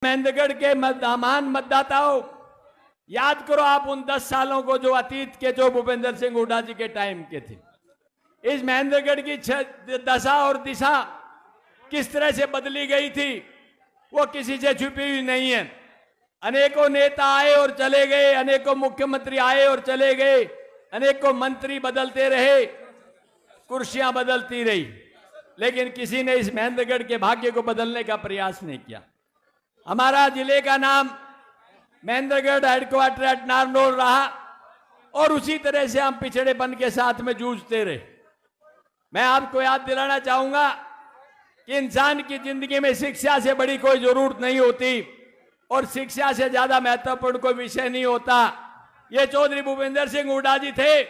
महेंद्रगढ़ के महान मतदाताओं, याद करो आप उन 10 सालों को जो अतीत के, जो भूपेंद्र सिंह हुड्डा जी के टाइम के थे। इस महेंद्रगढ़ की दशा और दिशा किस तरह से बदली गई थी वो किसी से छुपी हुई नहीं है। अनेकों नेता आए और चले गए, अनेकों मुख्यमंत्री आए और चले गए, अनेकों मंत्री बदलते रहे, कुर्सियां बदलती रही, लेकिन किसी ने इस महेंद्रगढ़ के भाग्य को बदलने का प्रयास नहीं किया। हमारा जिले का नाम महेंद्रगढ़ हेडक्वार्टर एट नारनौल रहा और उसी तरह से हम पिछड़ेपन के साथ में जूझते रहे। मैं आपको याद दिलाना चाहूंगा कि इंसान की जिंदगी में शिक्षा से बड़ी कोई जरूरत नहीं होती और शिक्षा से ज्यादा महत्वपूर्ण कोई विषय नहीं होता। ये चौधरी भूपेंद्र सिंह हुड्डा जी थे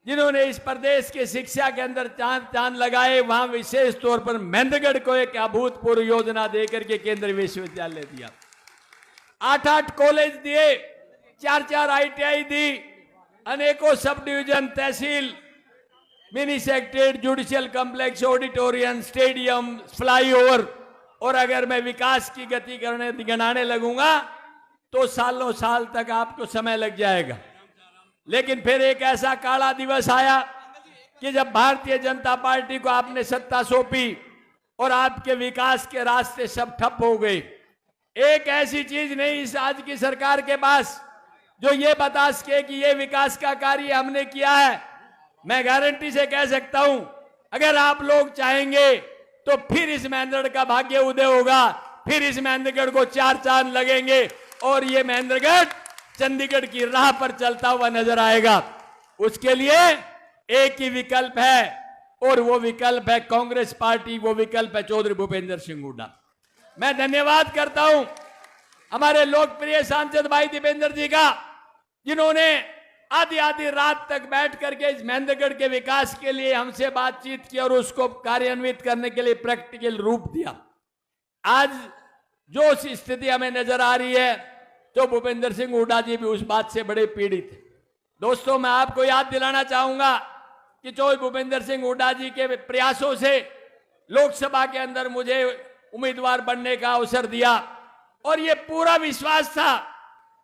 जिन्होंने इस प्रदेश के शिक्षा के अंदर चांद लगाए। वहां विशेष तौर पर महेंद्रगढ़ को एक अभूतपूर्व योजना देकर के केंद्रीय विश्वविद्यालय दिया, 8-8 कॉलेज दिए, 4-4 ITI दी, अनेकों subdivision, tehsil, mini secretariat, judicial complex, auditorium, stadium, flyover, और अगर मैं विकास की गति गिनाने लगूंगा तो सालों साल तक आपको समय लग जाएगा। लेकिन फिर एक ऐसा काला दिवस आया कि जब भारतीय जनता पार्टी को आपने सत्ता सौंपी और आपके विकास के रास्ते सब ठप हो गए। एक ऐसी चीज नहीं इस आज की सरकार के पास जो ये बता सके कि ये विकास का कार्य हमने किया है। मैं गारंटी से कह सकता हूं, अगर आप लोग चाहेंगे तो फिर इस महेंद्रगढ़ का भाग्य उदय होगा, फिर इस महेंद्रगढ़ को 4 चांद लगेंगे और ये महेंद्रगढ़ चंडीगढ़ की राह पर चलता हुआ नजर आएगा। उसके लिए एक ही विकल्प है और वो विकल्प है कांग्रेस पार्टी, वो विकल्प है चौधरी भूपेंद्र सिंह हुड्डा। मैं धन्यवाद करता हूं हमारे लोकप्रिय सांसद भाई दीपेंद्र जी का, जिन्होंने आधी आधी रात तक बैठ करके इस महेंद्रगढ़ के विकास के लिए हमसे बातचीत की और उसको कार्यान्वित करने के लिए प्रैक्टिकल रूप दिया। आज जो स्थिति हमें नजर आ रही है तो भूपेंद्र सिंह हुड्डा जी भी उस बात से बड़े पीड़ित थे। दोस्तों, मैं आपको याद दिलाना चाहूंगा कि चौधरी भूपेंद्र सिंह हुड्डा जी के प्रयासों से लोकसभा के अंदर मुझे उम्मीदवार बनने का अवसर दिया और ये पूरा विश्वास था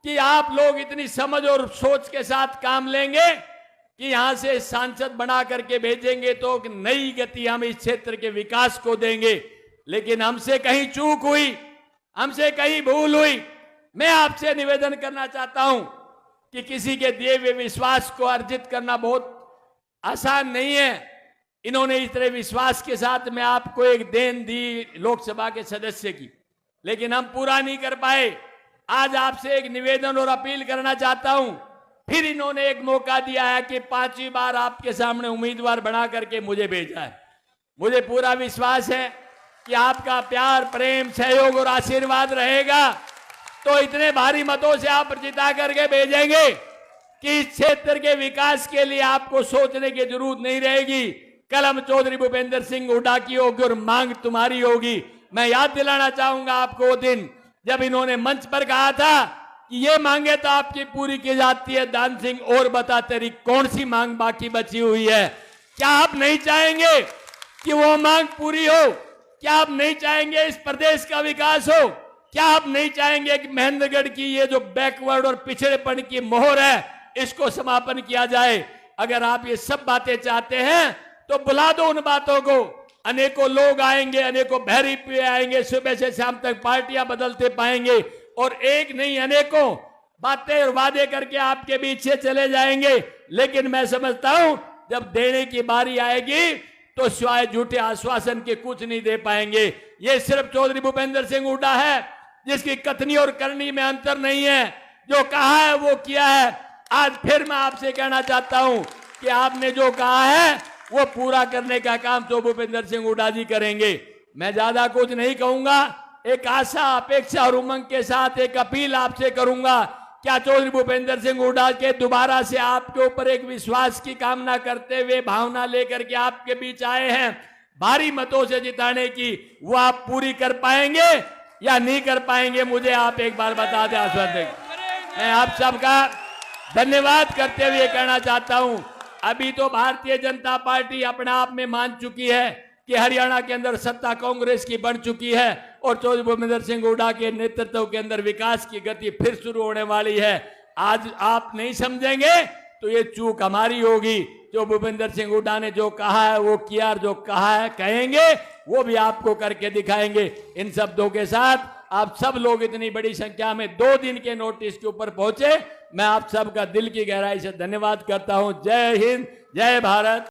कि आप लोग इतनी समझ और सोच के साथ काम लेंगे कि यहां से सांसद बना करके भेजेंगे तो नई गति हम इस क्षेत्र के विकास को देंगे। लेकिन हमसे कहीं चूक हुई, हमसे कहीं भूल हुई। मैं आपसे निवेदन करना चाहता हूं कि किसी के दिए हुए विश्वास को अर्जित करना बहुत आसान नहीं है। इन्होंने इस तरह विश्वास के साथ में आपको एक देन दी लोकसभा के सदस्य की, लेकिन हम पूरा नहीं कर पाए। आज आपसे एक निवेदन और अपील करना चाहता हूं। फिर इन्होंने एक मौका दिया है कि 5वीं बार आपके सामने उम्मीदवार बना करके मुझे भेजा है। मुझे पूरा विश्वास है कि आपका प्यार, प्रेम, सहयोग और आशीर्वाद रहेगा तो इतने भारी मतों से आप जिता करके भेजेंगे कि इस क्षेत्र के विकास के लिए आपको सोचने की जरूरत नहीं रहेगी। कलम चौधरी भूपेंद्र सिंह हुड्डा की होगी और मांग तुम्हारी होगी। मैं याद दिलाना चाहूंगा आपको वो दिन जब इन्होंने मंच पर कहा था कि ये मांगे तो आपकी पूरी की जाती है। दान सिंह, और बता तेरी कौन सी मांग बाकी बची हुई है? क्या आप नहीं चाहेंगे कि वो मांग पूरी हो? क्या आप नहीं चाहेंगे इस प्रदेश का विकास हो? क्या आप नहीं चाहेंगे कि महेंद्रगढ़ की ये जो बैकवर्ड और पिछड़ेपन की मोहर है इसको समापन किया जाए? अगर आप ये सब बातें चाहते हैं तो बुला दो उन बातों को। अनेकों लोग आएंगे, अनेकों बहरी पे आएंगे, सुबह से शाम तक पार्टियां बदलते पाएंगे और एक नहीं अनेकों बातें और वादे करके आपके बीच से चले जाएंगे। लेकिन मैं समझता हूं जब देने की बारी आएगी तो सिवाय झूठे आश्वासन के कुछ नहीं दे पाएंगे। ये सिर्फ चौधरी भूपेंद्र सिंह हुड्डा है जिसकी कथनी और करनी में अंतर नहीं है। जो कहा है वो किया है। आज फिर मैं आपसे कहना चाहता हूं कि आपने जो कहा है वो पूरा करने का काम तो भूपेंद्र सिंह हुड्डा जी करेंगे। मैं ज्यादा कुछ नहीं कहूंगा। एक आशा, अपेक्षा और उमंग के साथ एक अपील आपसे करूंगा। क्या चौधरी भूपेंद्र सिंह हुड्डा के दोबारा से आपके ऊपर एक विश्वास की कामना करते हुए भावना लेकर के आपके बीच आए हैं भारी मतों से जिताने की, वो आप पूरी कर पाएंगे या नहीं कर पाएंगे? मुझे आप एक बार बता दें, आश्वासन दें। मैं आप सबका धन्यवाद करते हुए कहना चाहता हूं, अभी तो भारतीय जनता पार्टी अपने आप में मान चुकी है कि हरियाणा के अंदर सत्ता कांग्रेस की बन चुकी है और चौधरी भूपेंद्र सिंह हुड्डा के नेतृत्व के अंदर विकास की गति फिर शुरू होने वाली है। आज आप नहीं समझेंगे तो ये चूक हमारी होगी। जो भूपेंद्र सिंह हुड्डा ने जो कहा है वो किया, और जो कहा है कहेंगे वो भी आपको करके दिखाएंगे। इन शब्दों के साथ आप सब लोग इतनी बड़ी संख्या में 2 दिन के नोटिस के ऊपर पहुंचे, मैं आप सबका दिल की गहराई से धन्यवाद करता हूं। जय हिंद, जय भारत।